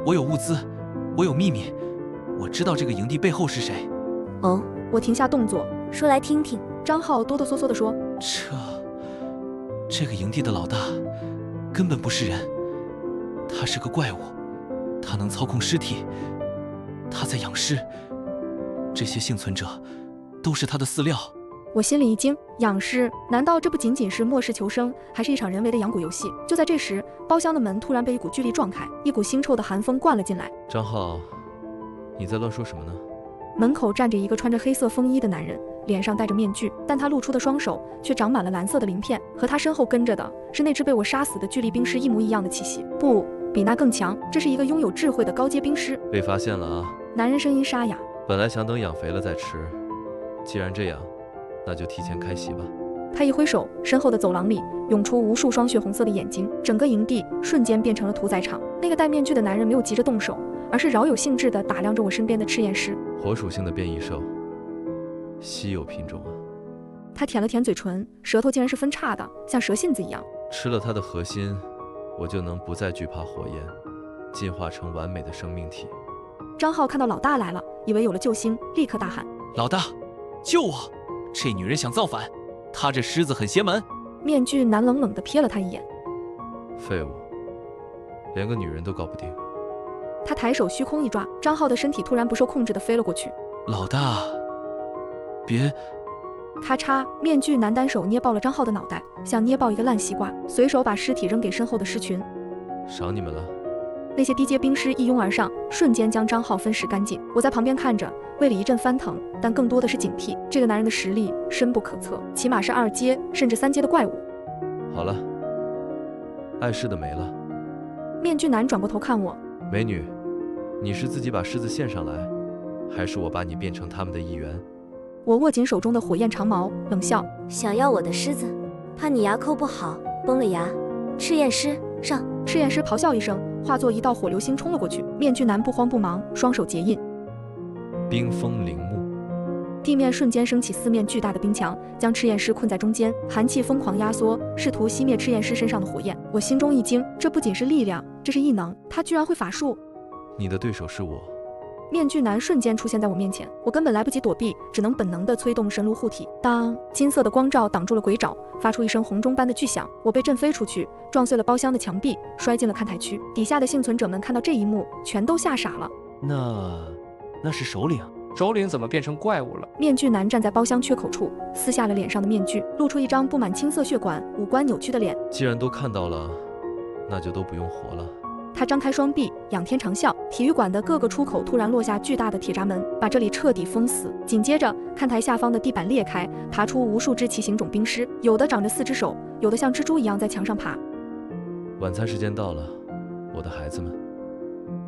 我有物资，我有秘密，我知道这个营地背后是谁。哦，我停下动作，说来听听。张浩哆哆嗦嗦地说：“这个营地的老大根本不是人，他是个怪物，他能操控尸体，他在养尸，这些幸存者都是他的饲料。”我心里一惊，养尸？难道这不仅仅是末世求生，还是一场人为的养蛊游戏？就在这时，包厢的门突然被一股巨力撞开，一股腥臭的寒风灌了进来。张浩，你在乱说什么呢？门口站着一个穿着黑色风衣的男人，脸上戴着面具，但他露出的双手却长满了蓝色的鳞片，和他身后跟着的是那只被我杀死的巨力冰狮一模一样的气息，不，比那更强。这是一个拥有智慧的高阶冰狮。被发现了啊！男人声音沙哑。本来想等养肥了再吃，既然这样，那就提前开席吧。他一挥手，身后的走廊里涌出无数双血红色的眼睛，整个营地瞬间变成了屠宰场。那个戴面具的男人没有急着动手，而是饶有兴致地打量着我身边的赤焰狮。火属性的变异兽，稀有品种啊。他舔了舔嘴唇，舌头竟然是分叉的，像蛇信子一样。吃了它的核心，我就能不再惧怕火焰，进化成完美的生命体。张浩看到老大来了，以为有了救星，立刻大喊：“老大，救我！这女人想造反，她这狮子很邪门。”面具男冷冷地瞥了他一眼。废物，连个女人都搞不定。他抬手虚空一抓，张浩的身体突然不受控制地飞了过去。老大，别咔嚓，面具男单手捏爆了张浩的脑袋，像捏爆一个烂西瓜，随手把尸体扔给身后的尸群。赏你们了。那些低阶兵师一拥而上，瞬间将张浩分食干净。我在旁边看着，胃里一阵翻腾，但更多的是警惕。这个男人的实力深不可测，起码是2阶甚至3阶的怪物。好了，碍事的没了。面具男转过头看我，美女，你是自己把狮子献上来，还是我把你变成他们的一员？我握紧手中的火焰长矛，冷笑：想要我的狮子，怕你牙扣不好崩了牙。赤焰狮上！赤焰狮咆哮一声，化作一道火流星冲了过去。面具男不慌不忙，双手结印，冰封陵墓。地面瞬间升起4面巨大的冰墙，将赤焰狮困在中间，寒气疯狂压缩，试图熄灭赤焰狮身上的火焰。我心中一惊，这不仅是力量，这是异能，他居然会法术。你的对手是我。面具男瞬间出现在我面前，我根本来不及躲避，只能本能地催动神炉护体。当金色的光照挡住了鬼爪，发出一声红钟般的巨响，我被震飞出去，撞碎了包厢的墙壁，摔进了看台区。底下的幸存者们看到这一幕，全都吓傻了。那是首领。首领怎么变成怪物了？面具男站在包厢缺口处，撕下了脸上的面具，露出一张布满青色血管、五官扭曲的脸。既然都看到了，那就都不用活了。他张开双臂，仰天长啸。体育馆的各个出口突然落下巨大的铁闸门，把这里彻底封死。紧接着，看台下方的地板裂开，爬出无数只奇形种兵尸，有的长着4只手，有的像蜘蛛一样在墙上爬。晚餐时间到了，我的孩子们！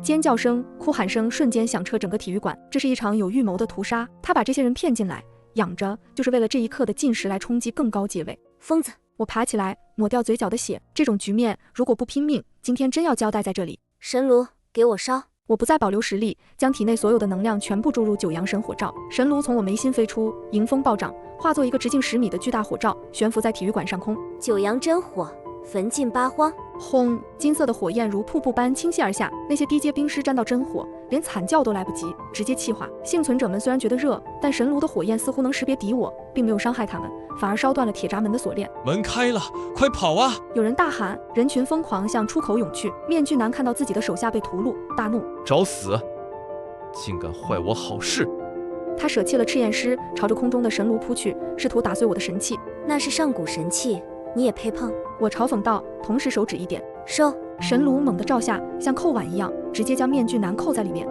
尖叫声、哭喊声瞬间响彻整个体育馆。这是一场有预谋的屠杀，他把这些人骗进来，养着，就是为了这一刻的进食来冲击更高阶位。疯子！我爬起来，抹掉嘴角的血。这种局面，如果不拼命，今天真要交代在这里。神炉，给我烧！我不再保留实力，将体内所有的能量全部注入九阳神火罩。神炉从我眉心飞出，迎风暴涨，化作一个直径10米的巨大火罩，悬浮在体育馆上空。九阳真火，焚尽八荒！轰！金色的火焰如瀑布般倾泻而下，那些低阶兵师沾到真火，连惨叫都来不及，直接气化。幸存者们虽然觉得热，但神炉的火焰似乎能识别敌我，并没有伤害他们，反而烧断了铁闸门的锁链。门开了，快跑啊！有人大喊，人群疯狂向出口涌去。面具男看到自己的手下被屠戮，大怒：找死！竟敢坏我好事！他舍弃了赤焰狮，朝着空中的神炉扑去，试图打碎我的神器。那是上古神器，你也配碰？我嘲讽道，同时手指一点，收！神炉猛地照下，像扣碗一样，直接将面具男扣在里面。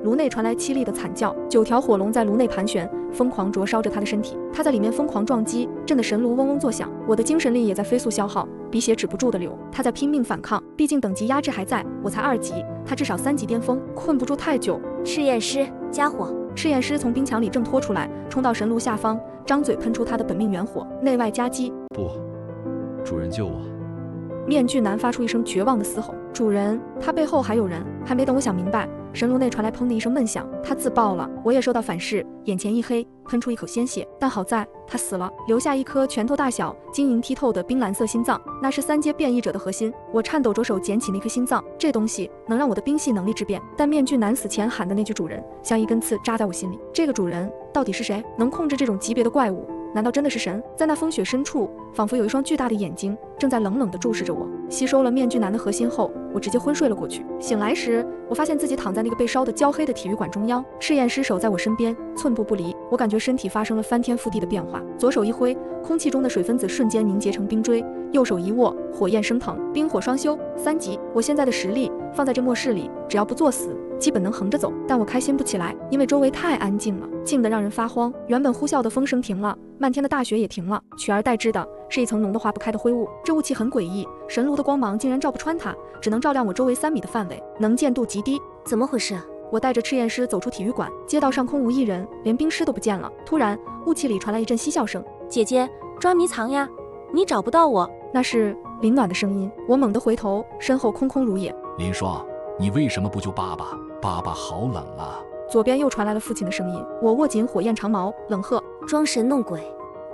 炉内传来凄厉的惨叫，9条火龙在炉内盘旋，疯狂灼烧着他的身体。他在里面疯狂撞击，震得神炉嗡嗡作响。我的精神力也在飞速消耗，鼻血止不住的流。他在拼命反抗，毕竟等级压制还在，我才2级，他至少3级巅峰，困不住太久。赤焰狮，加火！赤焰狮从冰墙里挣脱出来，冲到神炉下方，张嘴喷出他的本命元火，内外夹击。不，主人救我！面具男发出一声绝望的嘶吼。主人，他背后还有人。还没等我想明白，神炉内传来砰的一声闷响，他自爆了。我也受到反噬，眼前一黑，喷出一口鲜血。但好在他死了，留下一颗拳头大小、晶莹剔透的冰蓝色心脏，那是3阶变异者的核心。我颤抖着手捡起那颗心脏，这东西能让我的冰系能力质变。但面具男死前喊的那句主人，像一根刺扎在我心里。这个主人到底是谁？能控制这种级别的怪物？难道真的是神？在那风雪深处，仿佛有一双巨大的眼睛正在冷冷地注视着我。吸收了面具男的核心后，我直接昏睡了过去。醒来时，我发现自己躺在那个被烧得焦黑的体育馆中央，赤焰狮守在我身边，寸步不离。我感觉身体发生了翻天覆地的变化，左手一挥，空气中的水分子瞬间凝结成冰锥，右手一握，火焰升腾，冰火双修，3级。我现在的实力放在这末世里，只要不作死，基本能横着走。但我开心不起来，因为周围太安静了，静得让人发慌。原本呼啸的风声停了，漫天的大雪也停了，取而代之的是一层浓得化不开的灰雾。这雾气很诡异，神炉的光芒竟然照不穿它，只能照亮我周围3米的范围，能见度极低。怎么回事？我带着赤焰狮走出体育馆，街道上空无一人，连冰狮都不见了。突然，雾气里传来一阵嬉笑声：“姐姐，抓迷藏呀！你找不到我。”那是林暖的声音。我猛地回头，身后空空如也。林霜，你为什么不救爸爸？爸爸好冷啊！左边又传来了父亲的声音。我握紧火焰长矛，冷喝：“装神弄鬼，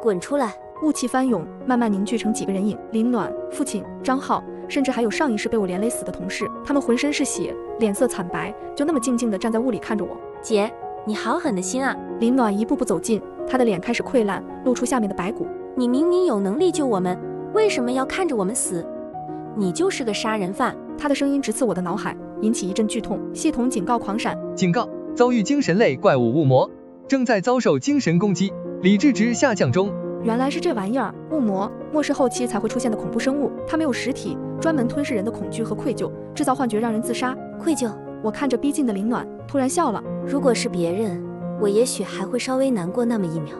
滚出来！”雾气翻涌，慢慢凝聚成几个人影。林暖、父亲、张浩，甚至还有上一世被我连累死的同事。他们浑身是血，脸色惨白，就那么静静地站在雾里看着我。姐，你好狠的心啊！林暖一步步走近，他的脸开始溃烂，露出下面的白骨。你明明有能力救我们，为什么要看着我们死？你就是个杀人犯！他的声音直刺我的脑海，引起一阵剧痛。系统警告狂闪！警告！遭遇精神类怪物雾魔，正在遭受精神攻击，理智值下降中。原来是这玩意儿，雾魔，末世后期才会出现的恐怖生物，它没有实体，专门吞噬人的恐惧和愧疚，制造幻觉让人自杀。愧疚？我看着逼近的林暖，突然笑了。如果是别人，我也许还会稍微难过那么1秒，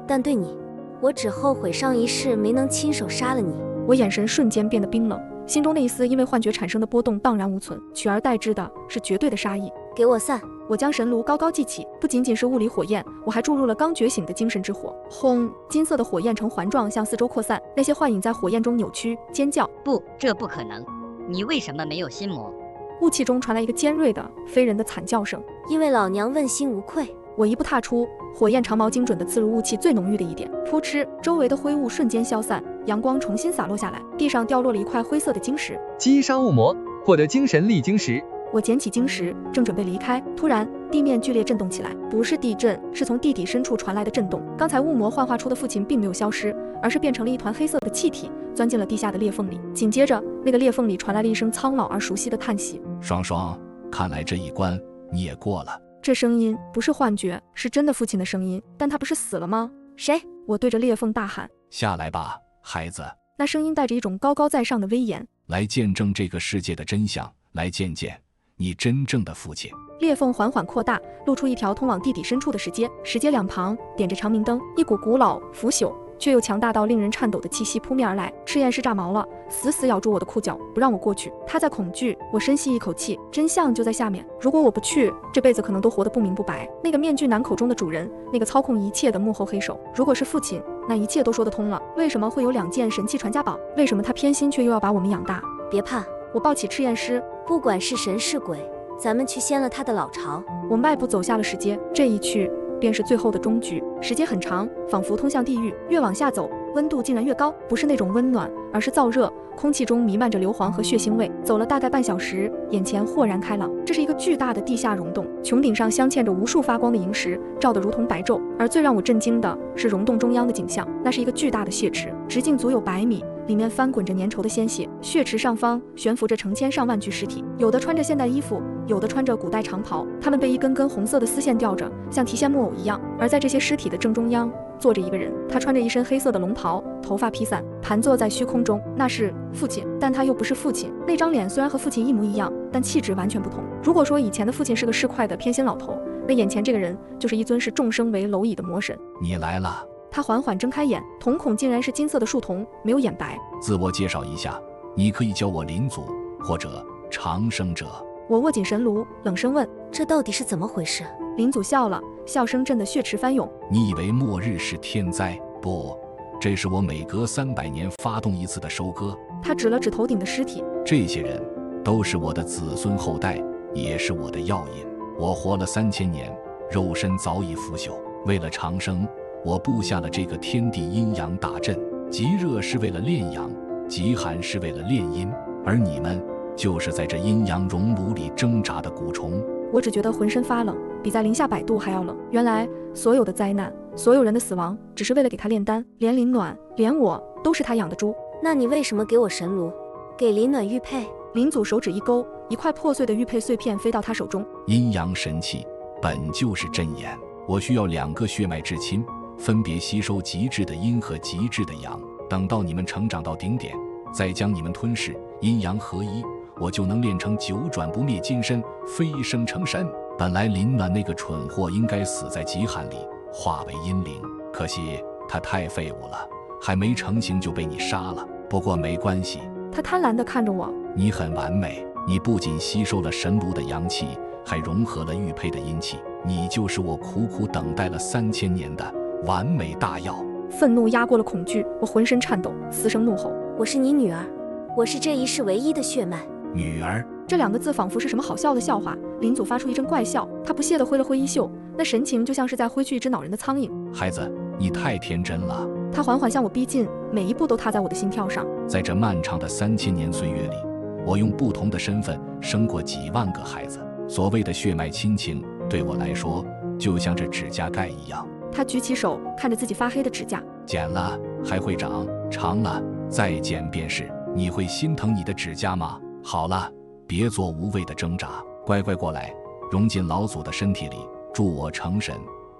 但对你，我只后悔上一世没能亲手杀了你。我眼神瞬间变得冰冷，心中那一丝因为幻觉产生的波动荡然无存，取而代之的是绝对的杀意。给我散！我将神炉高高记起，不仅仅是物理火焰，我还注入了刚觉醒的精神之火。轰！金色的火焰呈环状向四周扩散，那些幻影在火焰中扭曲尖叫。不，这不可能！你为什么没有心魔？雾气中传来一个尖锐的非人的惨叫声。因为老娘问心无愧。我一步踏出，火焰长矛精准地刺入雾气最浓郁的一点，扑哧，周围的灰雾瞬间消散，阳光重新洒落下来，地上掉落了一块灰色的晶石。击杀雾魔，获得精神力晶石。我捡起晶石，正准备离开，突然地面剧烈震动起来，不是地震，是从地底深处传来的震动。刚才雾魔幻化出的父亲并没有消失，而是变成了一团黑色的气体，钻进了地下的裂缝里。紧接着，那个裂缝里传来了一声苍老而熟悉的叹息。双双，看来这一关你也过了。这声音不是幻觉，是真的父亲的声音，但他不是死了吗？谁？我对着裂缝大喊。下来吧，孩子。那声音带着一种高高在上的威严。来见证这个世界的真相，来见见你真正的父亲。裂缝缓缓扩大，露出一条通往地底深处的石阶，石阶两旁点着长明灯，一股古老腐朽却又强大到令人颤抖的气息扑面而来。赤焰师炸毛了，死死咬住我的裤脚，不让我过去。他在恐惧。我深吸一口气，真相就在下面。如果我不去，这辈子可能都活得不明不白。那个面具男口中的主人，那个操控一切的幕后黑手，如果是父亲，那一切都说得通了。为什么会有2件神器传家宝？为什么他偏心却又要把我们养大？别怕，我抱起赤焰师，不管是神是鬼，咱们去掀了他的老巢。我迈步走下了石阶，这一去便是最后的终局。石阶很长，仿佛通向地狱，越往下走，温度竟然越高，不是那种温暖，而是燥热，空气中弥漫着硫磺和血腥味。走了大概半小时，眼前豁然开朗，这是一个巨大的地下溶洞，穹顶上镶嵌着无数发光的萤石，照得如同白昼。而最让我震惊的是溶洞中央的景象，那是一个巨大的血池，直径足有100米，里面翻滚着粘稠的鲜血，血池上方悬浮着成千上万具尸体，有的穿着现代衣服，有的穿着古代长袍，他们被一根根红色的丝线吊着，像提线木偶一样。而在这些尸体的正中央坐着一个人，他穿着一身黑色的龙袍，头发披散，盘坐在虚空中。那是父亲，但他又不是父亲。那张脸虽然和父亲一模一样，但气质完全不同。如果说以前的父亲是个市侩的偏心老头，那眼前这个人就是一尊视众生为蝼蚁的魔神。你来了。他缓缓睁开眼，瞳孔竟然是金色的树瞳，没有眼白。自我介绍一下，你可以叫我林祖，或者长生者。我握紧神炉，冷声问：这到底是怎么回事？林祖笑了，笑声震得血池翻涌。你以为末日是天灾？不，这是我每隔300年发动一次的收割。他指了指头顶的尸体。这些人都是我的子孙后代，也是我的药引。我活了3000年，肉身早已腐朽。为了长生，我布下了这个天地阴阳大阵。极热是为了炼阳，极寒是为了炼阴，而你们就是在这阴阳熔炉里挣扎的蛊虫。我只觉得浑身发冷，比在零下100度还要冷。原来所有的灾难，所有人的死亡，只是为了给他炼丹。连林暖，连我，都是他养的猪。那你为什么给我神炉，给林暖玉佩？林祖手指一勾，一块破碎的玉佩碎片飞到他手中。阴阳神器本就是阵眼，我需要2个血脉至亲，分别吸收极致的阴和极致的阳。等到你们成长到顶点，再将你们吞噬，阴阳合一，我就能炼成9转不灭金身，飞升成神。本来林暖那个蠢货应该死在极寒里，化为阴灵，可惜他太废物了，还没成型就被你杀了。不过没关系。他贪婪地看着我。你很完美，你不仅吸收了神炉的阳气，还融合了玉佩的阴气，你就是我苦苦等待了3000年的完美大药。愤怒压过了恐惧，我浑身颤抖，嘶声怒吼：我是你女儿，我是这一世唯一的血脉。女儿，这2个字仿佛是什么好笑的笑话。林祖发出一阵怪笑，他不屑地挥了挥衣袖，那神情就像是在挥去一只恼人的苍蝇。孩子，你太天真了。他缓缓向我逼近，每一步都踏在我的心跳上。在这漫长的3000年岁月里，我用不同的身份生过几万个孩子。所谓的血脉亲情，对我来说就像这指甲盖一样。他举起手，看着自己发黑的指甲，剪了还会长，长了再剪便是。你会心疼你的指甲吗？好了，别做无谓的挣扎，乖乖过来，融进老祖的身体里，助我成神，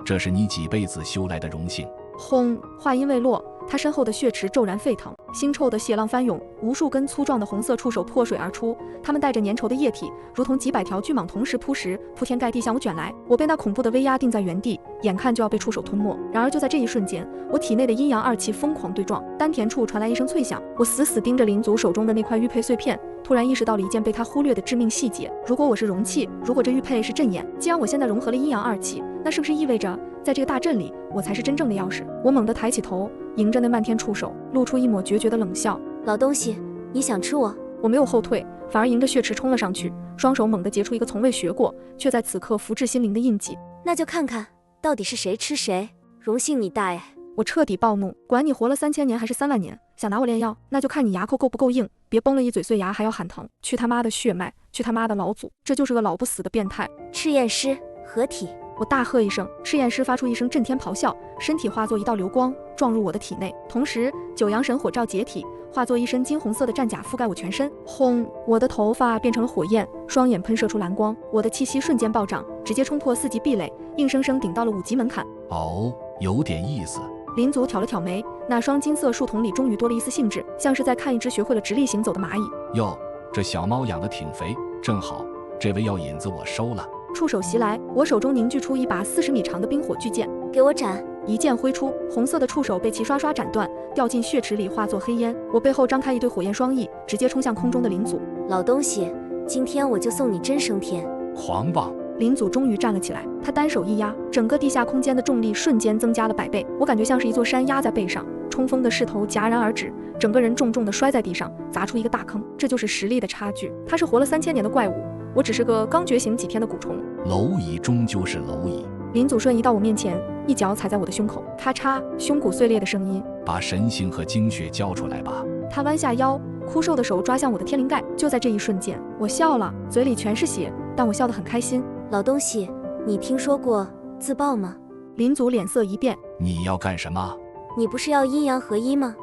这是你几辈子修来的荣幸。轰！话音未落，他身后的血池骤然沸腾，腥臭的血浪翻涌，无数根粗壮的红色触手破水而出，它们带着粘稠的液体，如同几百条巨蟒同时扑食，铺天盖地向我卷来。我被那恐怖的威压定在原地，眼看就要被触手吞没。然而就在这一瞬间，我体内的阴阳二气疯狂对撞，丹田处传来一声脆响。我死死盯着林祖手中的那块玉佩碎片，突然意识到了一件被他忽略的致命细节：如果我是容器，如果这玉佩是阵眼，既然我现在融合了阴阳二气，那是不是意味着在这个大阵里，我才是真正的钥匙？我猛地抬起头，迎着那漫天触手，露出一抹决绝的冷笑。老东西，你想吃我？我没有后退，反而迎着血池冲了上去，双手猛地结出一个从未学过，却在此刻福至心灵的印记。那就看看到底是谁吃谁，荣幸你大爷！我彻底暴怒，管你活了3000年还是3万年，想拿我炼药，那就看你牙扣够不够硬，别崩了一嘴碎牙还要喊疼。去他妈的血脉，去他妈的老祖，这就是个老不死的变态！赤焰师合体！我大喝一声，赤焰师发出一声震天咆哮，身体化作一道流光撞入我的体内，同时九阳神火罩解体，化作一身金红色的战甲覆盖我全身。轰！我的头发变成了火焰，双眼喷射出蓝光，我的气息瞬间暴涨，直接冲破4级壁垒，硬生生顶到了5级门槛。哦，有点意思。林祖挑了挑眉，那双金色树瞳里终于多了一丝兴致，像是在看一只学会了直立行走的蚂蚁。哟，这小猫养得挺肥，正好，这味药引子我收了。触手袭来，我手中凝聚出一把40米长的冰火巨剑，给我斩！一剑挥出，红色的触手被齐刷刷斩断，掉进血池里化作黑烟。我背后张开一对火焰双翼，直接冲向空中的林祖。老东西，今天我就送你真升天！狂暴！林祖终于站了起来，他单手一压，整个地下空间的重力瞬间增加了100倍，我感觉像是一座山压在背上，冲锋的势头戛然而止，整个人重重地摔在地上，砸出一个大坑。这就是实力的差距，他是活了3000年的怪物，我只是个刚觉醒几天的蛊虫。蝼蚁终究是蝼蚁。林祖顺移到我面前，一脚踩在我的胸口，咔嚓，胸骨碎裂的声音。把神性和精血交出来吧。他弯下腰，枯瘦的手抓向我的天灵盖。就在这一瞬间，我笑了，嘴里全是血，但我笑得很开心。老东西，你听说过自爆吗？林祖脸色一变，你要干什么？你不是要阴阳合一吗？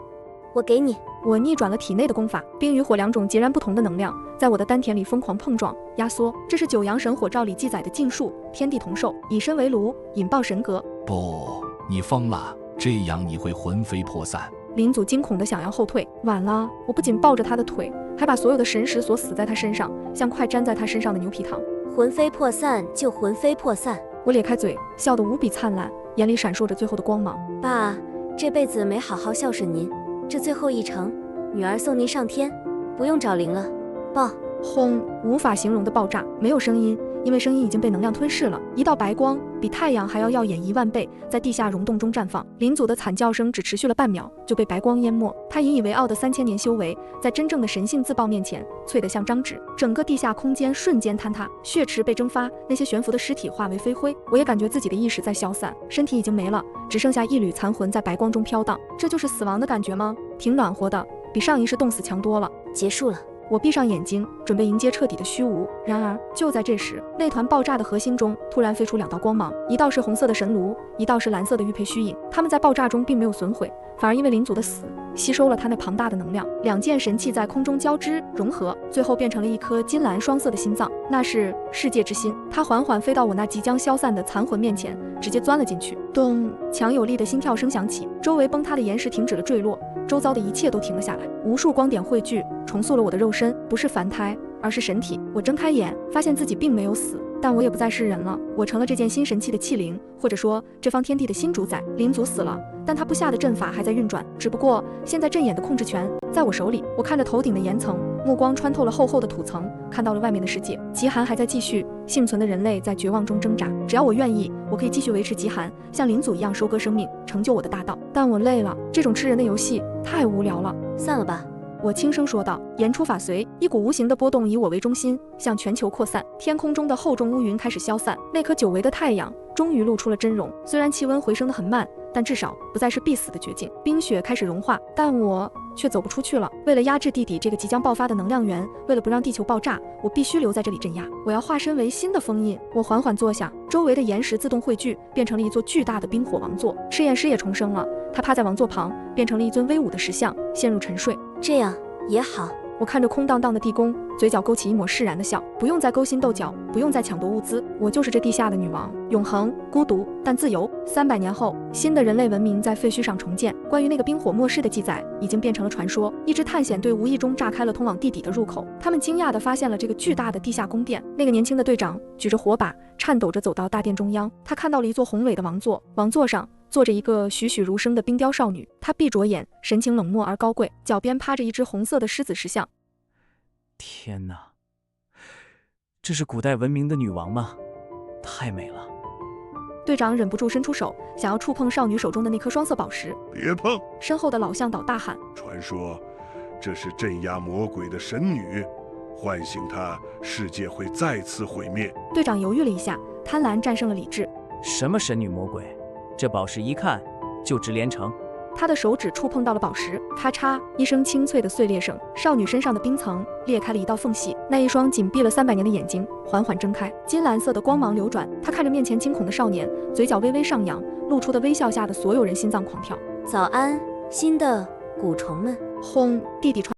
我给你。我逆转了体内的功法，冰与火2种截然不同的能量在我的丹田里疯狂碰撞压缩，这是九阳神火罩里记载的禁术，天地同寿，以身为炉，引爆神格。不，你疯了，这样你会魂飞魄散。林祖惊恐地想要后退，晚了，我不仅抱着他的腿，还把所有的神识锁死在他身上，像块粘在他身上的牛皮糖。魂飞魄散就魂飞魄散。我咧开嘴，笑得无比灿烂，眼里闪烁着最后的光芒。爸，这辈子没好好孝顺您，这最后一程，女儿送您上天，不用找灵了。抱！轰！无法形容的爆炸，没有声音，因为声音已经被能量吞噬了。一道白光比太阳还要耀眼1万倍，在地下溶洞中绽放。林祖的惨叫声只持续了半秒，就被白光淹没。他引以为傲的3000年修为，在真正的神性自爆面前，脆得像张纸。整个地下空间瞬间坍塌，血池被蒸发，那些悬浮的尸体化为飞灰。我也感觉自己的意识在消散，身体已经没了，只剩下一缕残魂在白光中飘荡。这就是死亡的感觉吗？挺暖和的，比上一世冻死强多了。结束了。我闭上眼睛，准备迎接彻底的虚无。然而，就在这时，那团爆炸的核心中突然飞出2道光芒，一道是红色的神炉，一道是蓝色的玉佩虚影。它们在爆炸中并没有损毁，反而因为林祖的死，吸收了他那庞大的能量。2件神器在空中交织融合，最后变成了一颗金蓝双色的心脏，那是世界之心。它缓缓飞到我那即将消散的残魂面前，直接钻了进去。咚！强有力的心跳声响起，周围崩塌的岩石停止了坠落，周遭的一切都停了下来。无数光点汇聚，重塑了我的肉身，不是凡胎，而是神体。我睁开眼，发现自己并没有死，但我也不再是人了，我成了这件新神器的器灵，或者说这方天地的新主宰。林祖死了，但他布下的阵法还在运转，只不过现在阵眼的控制权在我手里。我看着头顶的岩层，目光穿透了厚厚的土层，看到了外面的世界。极寒还在继续，幸存的人类在绝望中挣扎。只要我愿意，我可以继续维持极寒，像林祖一样收割生命，成就我的大道。但我累了，这种吃人的游戏太无聊了，散了吧。我轻声说道，言出法随，一股无形的波动以我为中心，向全球扩散。天空中的厚重乌云开始消散，那颗久违的太阳终于露出了真容。虽然气温回升得很慢，但至少不再是必死的绝境。冰雪开始融化，但我却走不出去了。为了压制地底这个即将爆发的能量源，为了不让地球爆炸，我必须留在这里镇压。我要化身为新的封印。我缓缓坐下，周围的岩石自动汇聚，变成了一座巨大的冰火王座。试验师也重生了，他趴在王座旁，变成了一尊威武的石像，陷入沉睡。这样也好。我看着空荡荡的地宫，嘴角勾起一抹释然的笑。不用再勾心斗角，不用再抢夺物资，我就是这地下的女王，永恒、孤独但自由。300年后，新的人类文明在废墟上重建。关于那个冰火末世的记载已经变成了传说。一支探险队无意中炸开了通往地底的入口，他们惊讶地发现了这个巨大的地下宫殿。那个年轻的队长举着火把，颤抖着走到大殿中央。他看到了一座宏伟的王座，王座上坐着一个栩栩如生的冰雕少女，她闭着眼，神情冷漠而高贵，脚边趴着一只红色的狮子石像。天哪，这是古代文明的女王吗？太美了！队长忍不住伸出手，想要触碰少女手中的那颗双色宝石。别碰！身后的老向导大喊：传说这是镇压魔鬼的神女，唤醒她，世界会再次毁灭。队长犹豫了一下，贪婪战胜了理智。什么神女魔鬼？这宝石一看就值连城。他的手指触碰到了宝石，咔嚓一声清脆的碎裂声，少女身上的冰层裂开了一道缝隙，那一双紧闭了300年的眼睛缓缓睁开，金蓝色的光芒流转。她看着面前惊恐的少年，嘴角微微上扬，露出的微笑吓得所有人心脏狂跳。早安，新的蛊虫们！轰！地底传